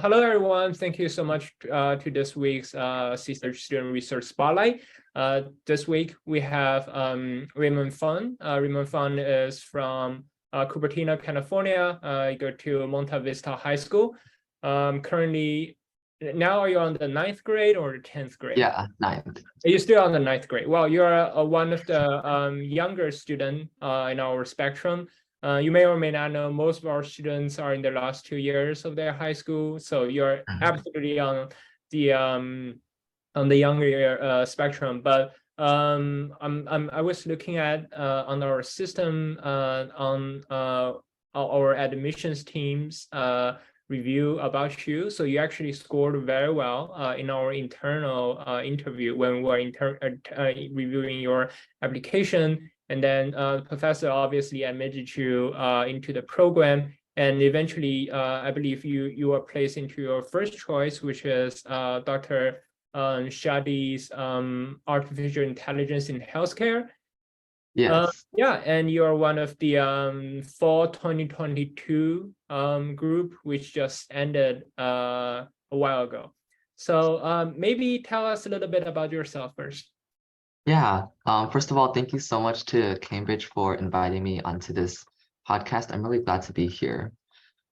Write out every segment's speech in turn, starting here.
Hello, everyone. Thank you so much to this week's CCIR Student Research Spotlight. This week, we have Raymond Feng. Raymond Feng is from Cupertino, California. You go to Monta Vista High School. Currently, now are you on the 9th grade or the 10th grade? Yeah, 9th. You're still on the 9th grade. Well, you're one of the younger students in our spectrum. You may or may not know most of our students are in the last 2 years of their high school, so you're absolutely on the younger spectrum. But I was looking at on our system on our admissions teams review about you. So you actually scored very well in our internal interview when we were reviewing your application. And then the professor obviously admitted you into the program. And eventually, I believe you were placed into your first choice, which is Dr. Shadi's artificial intelligence in healthcare. Yes. Yeah, and you're one of the fall 2022 group, which just ended a while ago. So maybe tell us a little bit about yourself first. Yeah. First of all, thank you so much to Cambridge for inviting me onto this podcast. I'm really glad to be here.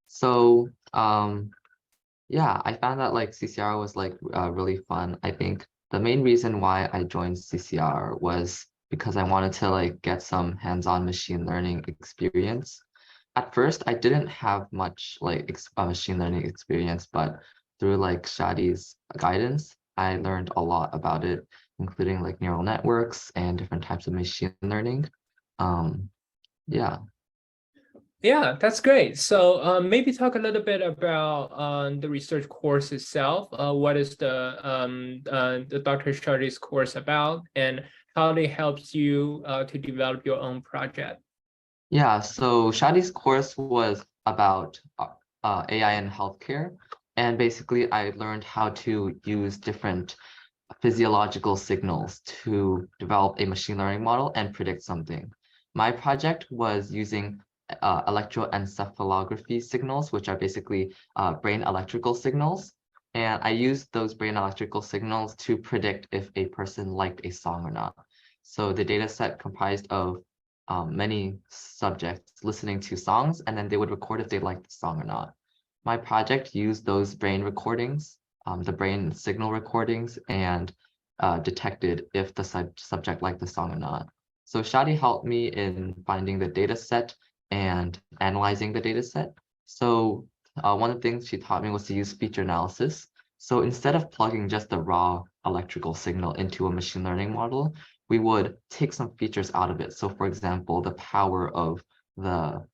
So, yeah, I found that like CCR was like really fun. I think the main reason why I joined CCR was because I wanted to like get some hands-on machine learning experience. At first, I didn't have much like machine learning experience, but through like Shadi's guidance, I learned a lot about it, including like neural networks and different types of machine learning. Yeah. Yeah, that's great. So maybe talk a little bit about the research course itself. What is the Dr. Shadi's course about, and how it helps you to develop your own project? Yeah, so Shadi's course was about AI in healthcare. And basically, I learned how to use different physiological signals to develop a machine learning model and predict something. My project was using electroencephalography signals, which are basically brain electrical signals. And I used those brain electrical signals to predict if a person liked a song or not. So the data set comprised of many subjects listening to songs, and then they would record if they liked the song or not. My project used those brain recordings, the brain signal recordings, and detected if the subject liked the song or not. So Shadi helped me in finding the data set and analyzing the data set. So one of the things she taught me was to use feature analysis. So instead of plugging just the raw electrical signal into a machine learning model, we would take some features out of it. So for example, the power of the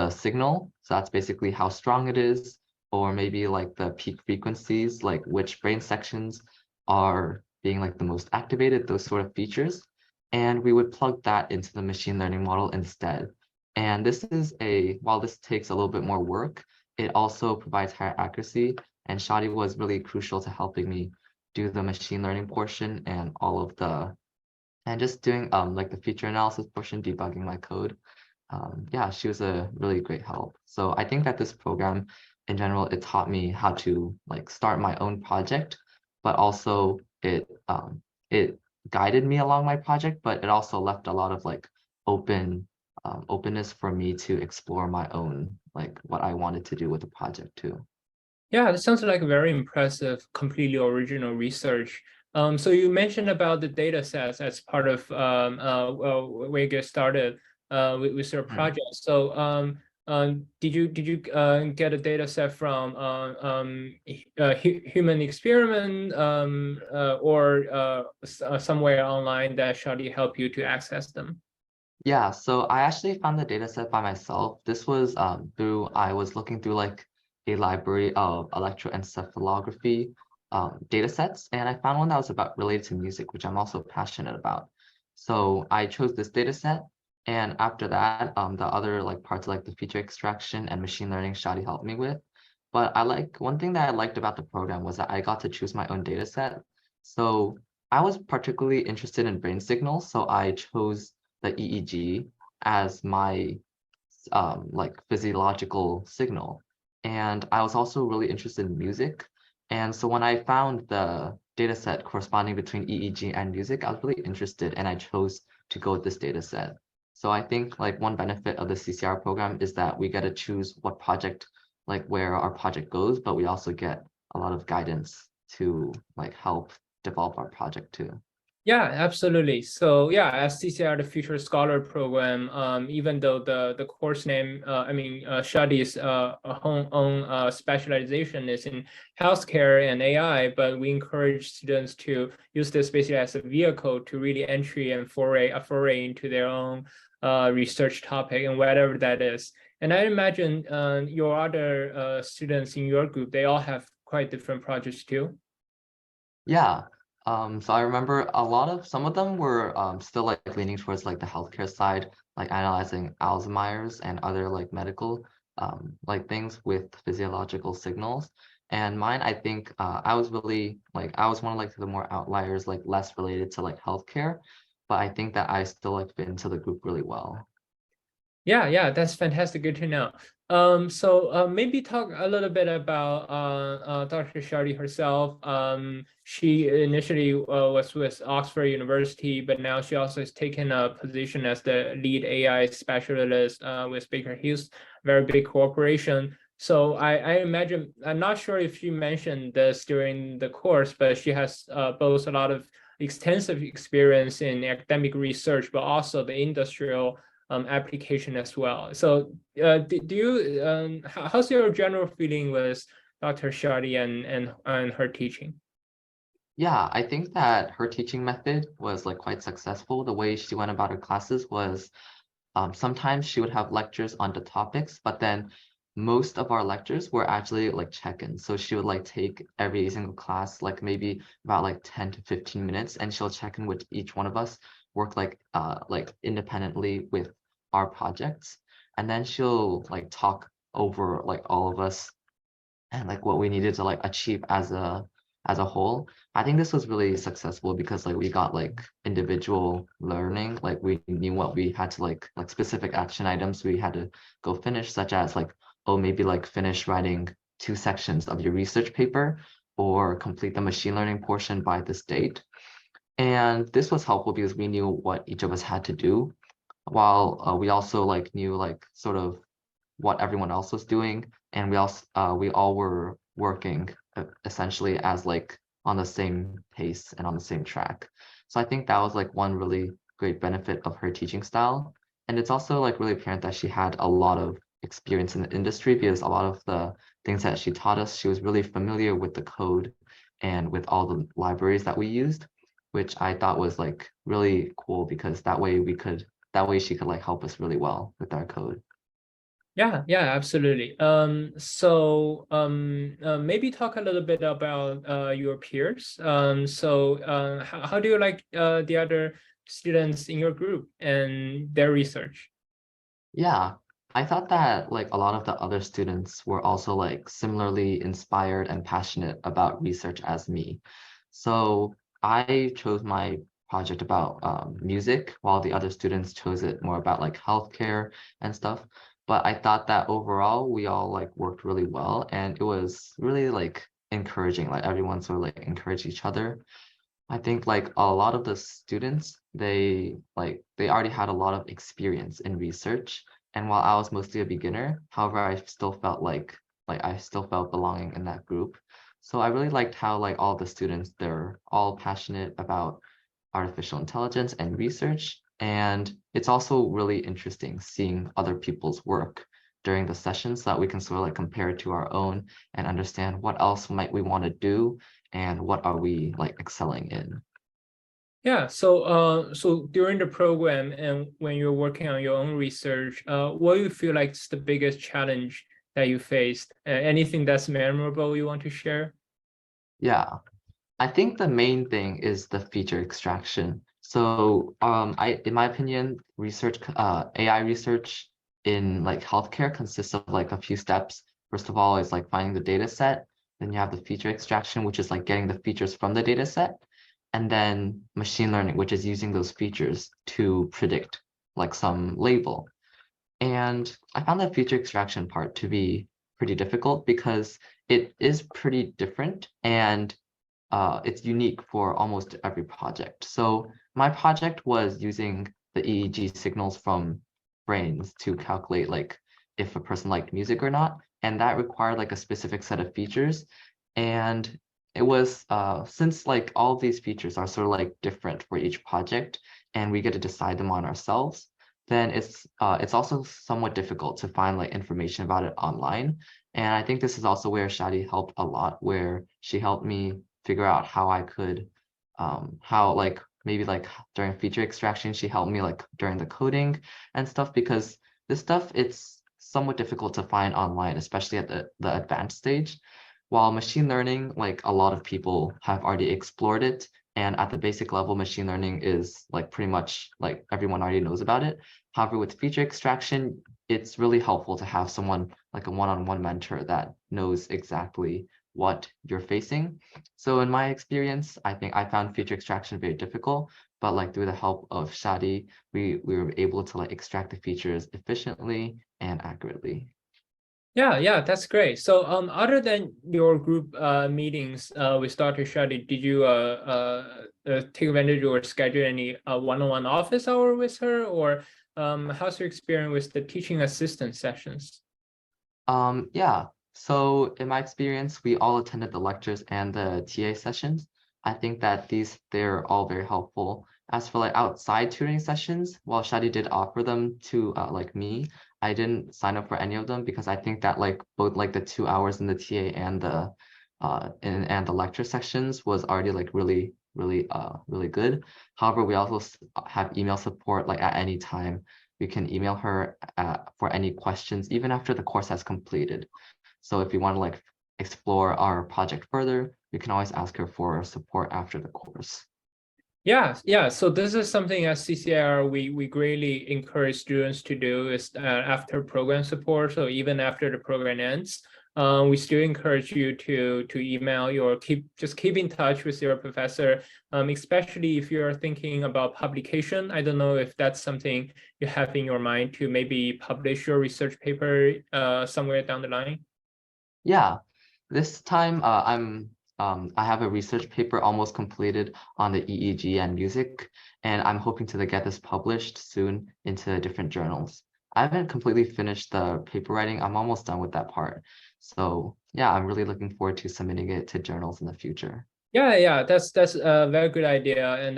signal. So that's basically how strong it is, or maybe like the peak frequencies, like which brain sections are being like the most activated, those sort of features. And we would plug that into the machine learning model instead. And this is while this takes a little bit more work, it also provides higher accuracy. And Shadi was really crucial to helping me do the machine learning portion and just doing like the feature analysis portion, debugging my code. Yeah, she was a really great help. So I think that this program in general, it taught me how to like start my own project, but also it guided me along my project, but it also left a lot of like openness for me to explore my own, like what I wanted to do with the project too. Yeah, that sounds like very impressive, completely original research. So you mentioned about the data sets as part of when you get started with your project. So did you get a data set from human experiment or somewhere online that Shadi helped you to access them? Yeah, so I actually found the data set by myself. This was I was looking through like a library of electroencephalography data sets, and I found one that was related to music, which I'm also passionate about. So I chose this data set, and after that, the other like parts like the feature extraction and machine learning Shadi helped me with. But one thing that I liked about the program was that I got to choose my own data set. So I was particularly interested in brain signals, so I chose the EEG as my like physiological signal. And I was also really interested in music. And so when I found the data set corresponding between EEG and music, I was really interested and I chose to go with this data set. So I think like one benefit of the CCR program is that we get to choose what project, like where our project goes, but we also get a lot of guidance to like help develop our project too. Yeah, absolutely. So yeah, as CCR, the Future Scholar Program, even though the course name, Shadi's own specialization is in healthcare and AI, but we encourage students to use this basically as a vehicle to really entry and foray into their own research topic and whatever that is. And I imagine your other students in your group, they all have quite different projects too. Yeah. So I remember some of them were still like leaning towards like the healthcare side, like analyzing Alzheimer's and other like medical like things with physiological signals. And mine, I think I was really like I was one of like the more outliers, like less related to like healthcare, but I think that I still like fit into the group really well. Yeah, that's fantastic. Good to know. Maybe talk a little bit about Dr. Shardy herself. She initially was with Oxford University, but now she also has taken a position as the lead AI specialist with Baker Hughes, very big corporation. So I imagine, I'm not sure if you mentioned this during the course, but she has both a lot of extensive experience in academic research, but also the industrial application as well. So do you, how's your general feeling with Dr. Shardy and her teaching? Yeah, I think that her teaching method was like quite successful. The way she went about her classes was sometimes she would have lectures on the topics, but then most of our lectures were actually like check-ins. So she would like take every single class, like maybe about like 10 to 15 minutes, and she'll check in with each one of us, work like independently with our projects. And then she'll like talk over like all of us and like what we needed to like achieve as a whole. I think this was really successful because like we got like individual learning, like we knew what we had to like specific action items we had to go finish, such as like, oh, maybe like finish writing 2 sections of your research paper or complete the machine learning portion by this date. And this was helpful because we knew what each of us had to do, while we also like knew like sort of what everyone else was doing, and we all were working essentially as like on the same pace and on the same track. So I think that was like one really great benefit of her teaching style. And it's also like really apparent that she had a lot of experience in the industry because a lot of the things that she taught us, she was really familiar with the code and with all the libraries that we used, which I thought was like really cool because that way she could like help us really well with our code. Yeah, absolutely. Maybe talk a little bit about your peers. How do you like the other students in your group and their research? Yeah, I thought that like a lot of the other students were also like similarly inspired and passionate about research as me. So I chose my project about music, while the other students chose it more about like healthcare and stuff. But I thought that overall we all like worked really well, and it was really like encouraging. Like everyone sort of like encouraged each other. I think like a lot of the students, they already had a lot of experience in research. And while I was mostly a beginner, however, I still felt like I still felt belonging in that group. So I really liked how like all the students, they're all passionate about artificial intelligence and research. And it's also really interesting seeing other people's work during the sessions so that we can sort of like compare it to our own and understand what else might we want to do and what are we like excelling in. Yeah, so during the program and when you're working on your own research, what do you feel like is the biggest challenge that you faced? Anything that's memorable you want to share? Yeah, I think the main thing is the feature extraction. So in my opinion, AI research in like healthcare consists of like a few steps. First of all, is like finding the data set. Then you have the feature extraction, which is like getting the features from the data set. And then machine learning, which is using those features to predict like some label. And I found that feature extraction part to be pretty difficult because it is pretty different and it's unique for almost every project. So my project was using the EEG signals from brains to calculate like if a person liked music or not, and that required like a specific set of features. And it was since like all of these features are sort of like different for each project and we get to decide them on ourselves, then it's also somewhat difficult to find like information about it online. And I think this is also where Shadi helped a lot, where she helped me figure out how I could how like maybe like during feature extraction, she helped me like during the coding and stuff, because this stuff, it's somewhat difficult to find online, especially at the advanced stage. While machine learning, like a lot of people have already explored it, and at the basic level, machine learning is like pretty much like everyone already knows about it. However, with feature extraction, it's really helpful to have someone like a one-on-one mentor that knows exactly what you're facing. So in my experience, I think I found feature extraction very difficult, but like through the help of Shadi, we were able to like extract the features efficiently and accurately. Yeah, that's great. So other than your group meetings with Dr. Shadi, did you take advantage or schedule any one-on-one office hour with her, or how's your experience with the teaching assistant sessions? Yeah, so in my experience, we all attended the lectures and the TA sessions. I think that they're all very helpful. As for like outside tutoring sessions, while Shadi did offer them to like me, I didn't sign up for any of them because I think that like both like the 2 hours in the TA and the and the lecture sections was already like really good. However, we also have email support like at any time. We can email her for any questions, even after the course has completed. So if you want to like explore our project further, you can always ask her for support after the course. Yeah. So this is something at CCIR we greatly encourage students to do is after program support. So even after the program ends, we still encourage you to email or keep in touch with your professor, especially if you're thinking about publication. I don't know if that's something you have in your mind to maybe publish your research paper somewhere down the line. Yeah, this time I have a research paper almost completed on the EEG and music, and I'm hoping to get this published soon into different journals. I haven't completely finished the paper writing. I'm almost done with that part. So yeah, I'm really looking forward to submitting it to journals in the future. Yeah, that's a very good idea. And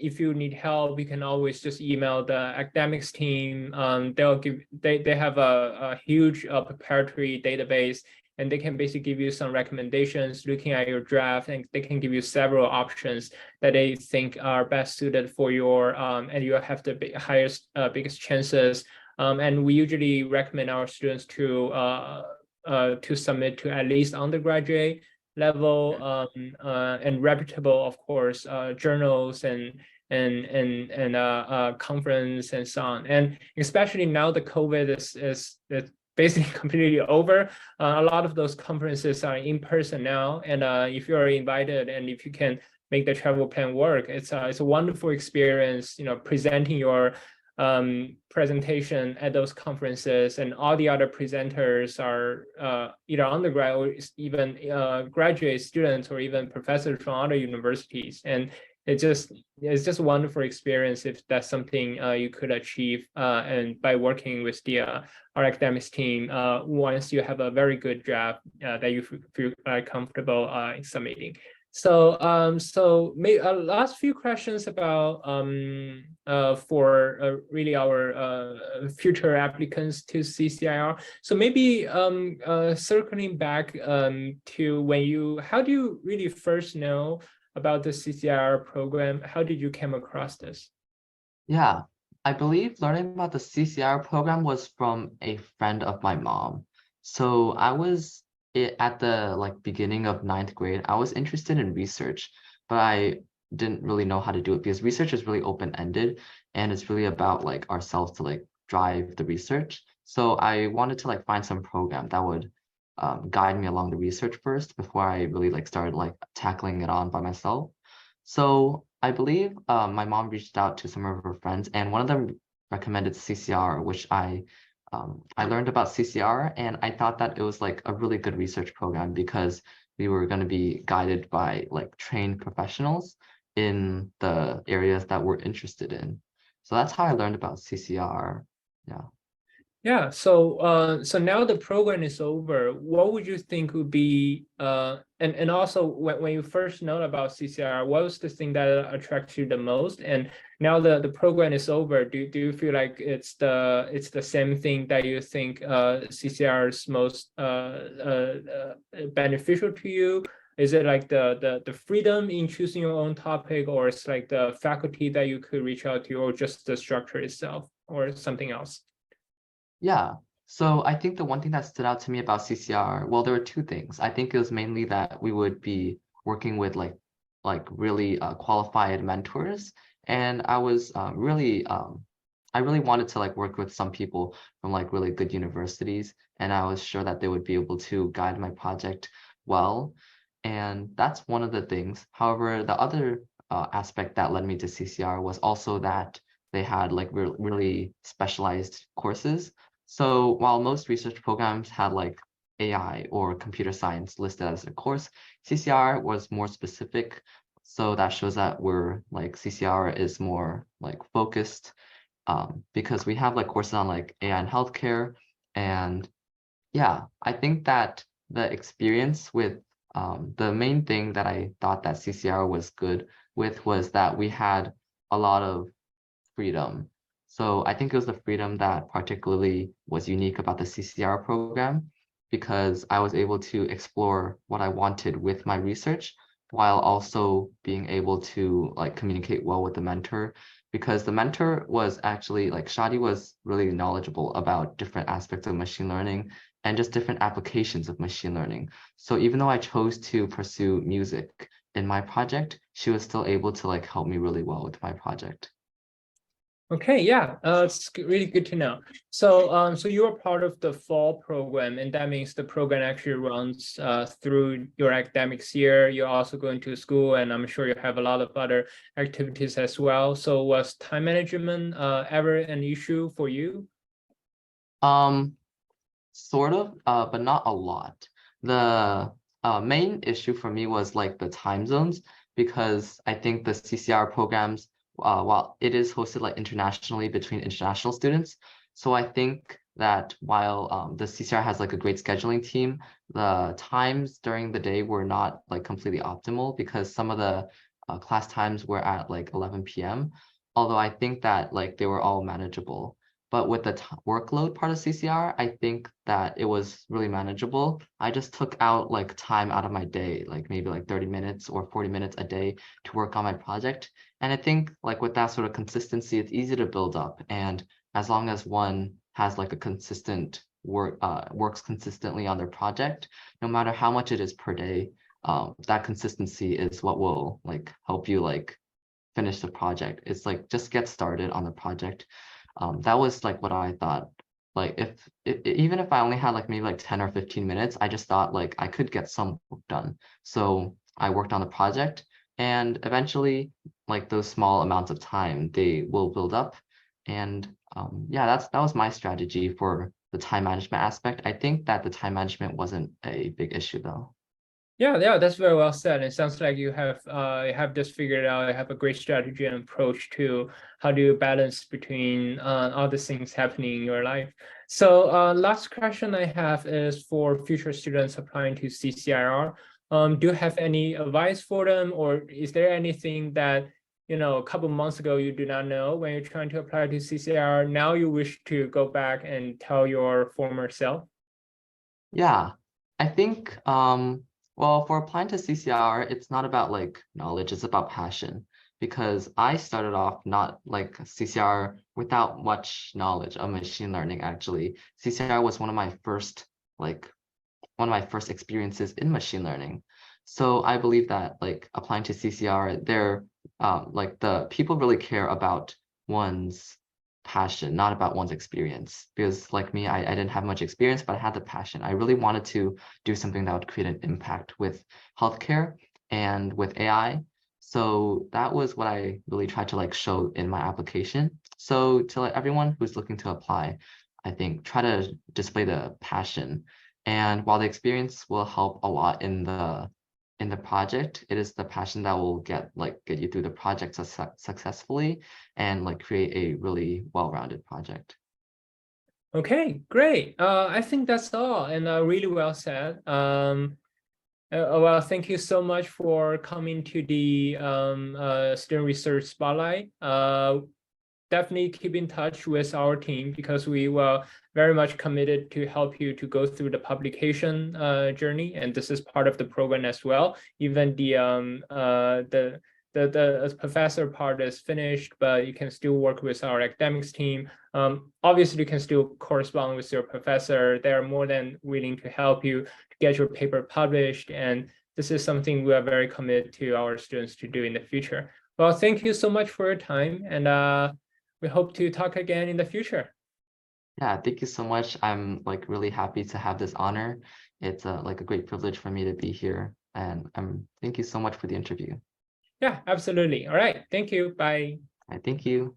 if you need help, you can always just email the academics team. They have a huge preparatory database, and they can basically give you some recommendations looking at your draft, and they can give you several options that they think are best suited for your and you have the biggest chances. And we usually recommend our students to submit to at least undergraduate level and reputable, of course, journals and conference and so on. And especially now the COVID is basically completely over. A lot of those conferences are in person now, and if you're invited and if you can make the travel plan work, it's a wonderful experience. Presenting your presentation at those conferences, and all the other presenters are either undergrad or even graduate students or even professors from other universities, and it's just a wonderful experience if that's something you could achieve and by working with our academics team once you have a very good draft that you feel comfortable in submitting. So last few questions about for really our future applicants to CCIR. So maybe circling back to how do you really first know about the CCIR program? How did you come across this? Yeah, I believe learning about the CCIR program was from a friend of my mom. So I was at the beginning of 9th grade. I was interested in research, but I didn't really know how to do it because research is really open-ended and it's really about like ourselves to drive the research. So I wanted to find some program that would guide me along the research first before I really started tackling it on by myself. So I believe my mom reached out to some of her friends, and one of them recommended CCR, which I I learned about CCR, and I thought that it was like a really good research program because we were going to be guided by like trained professionals in the areas that we're interested in. So that's how I learned about CCR. Yeah. Yeah, so now the program is over. What would you think would be and also when you first know about CCR, what was the thing that attracts you the most? And now the program is over, do you feel like it's the same thing that you think CCR is most beneficial to you? Is it like the freedom in choosing your own topic, or it's like the faculty that you could reach out to, or just the structure itself, or something else? Yeah. So I think the one thing that stood out to me about CCR, well, there were two things. I think it was mainly that we would be working with like really qualified mentors, and I was I really wanted to like work with some people from like really good universities, and I was sure that they would be able to guide my project well, and that's one of the things. However, the other aspect that led me to CCR was also that they had like really specialized courses. So while most research programs had like AI or computer science listed as a course, CCR was more specific. So that shows that we're like CCR is more like focused because we have like courses on like AI and healthcare. And yeah, I think that the experience with the main thing that I thought that CCR was good with was that we had a lot of freedom. So I think it was the freedom that particularly was unique about the CCR program because I was able to explore what I wanted with my research while also being able to like communicate well with the mentor because the mentor was actually like Shadi was really knowledgeable about different aspects of machine learning and just different applications of machine learning. So even though I chose to pursue music in my project, she was still able to like help me really well with my project. Okay, yeah, it's really good to know. So you are part of the fall program, and that means the program actually runs through your academics year. You're also going to school, and I'm sure you have a lot of other activities as well. So was time management ever an issue for you? Um, Sort of, but not a lot. The main issue for me was like the time zones because I think the CCR programs, while it is hosted like internationally between international students, so I think that while the CCR has like a great scheduling team, the times during the day were not like completely optimal because some of the class times were at like 11 p.m. Although I think that like they were all manageable. But with the workload part of CCR, I think that it was really manageable. I just took out like time out of my day, like maybe like 30 minutes or 40 minutes a day to work on my project. And I think like with that sort of consistency, it's easy to build up. And as long as one has like a consistent works consistently on their project, no matter how much it is per day, that consistency is what will like help you like finish the project. It's like just get started on the project. That was like what I thought. Like even if I only had like maybe like 10 or 15 minutes, I just thought like I could get some work done. So I worked on the project and eventually like those small amounts of time, they will build up. And yeah, that was my strategy for the time management aspect. I think that the time management wasn't a big issue though. Yeah, that's very well said. It sounds like you have this figured out. You have a great strategy and approach to how do you balance between all the things happening in your life. So last question I have is for future students applying to CCIR. Do you have any advice for them, or is there anything that a couple months ago you do not know when you're trying to apply to CCIR? Now you wish to go back and tell your former self? Yeah, I think well for applying to CCR, it's not about like knowledge, it's about passion. Because I started off not like CCR without much knowledge of machine learning actually. CCR was like one of my first experiences in machine learning. So I believe that like applying to CCR, they're like the people really care about one's passion, not about one's experience. Because like me, I didn't have much experience, but I had the passion. I really wanted to do something that would create an impact with healthcare and with AI. So that was what I really tried to like show in my application. So to like everyone who's looking to apply, I think, try to display the passion. And while the experience will help a lot in the project, it is the passion that will get you through the project successfully and like create a really well-rounded project. Okay, great. I think that's all, and really well said. Well, thank you so much for coming to the Student Research Spotlight. Definitely keep in touch with our team because we were very much committed to help you to go through the publication journey, and this is part of the program as well. Even the professor part is finished, but you can still work with our academics team. Obviously, you can still correspond with your professor. They are more than willing to help you to get your paper published, and this is something we are very committed to our students to do in the future. Well, thank you so much for your time, and we hope to talk again in the future. Yeah, thank you so much. I'm like really happy to have this honor. It's like a great privilege for me to be here, and thank you so much for the interview. Yeah, absolutely. All right. Thank you. Bye. Thank you.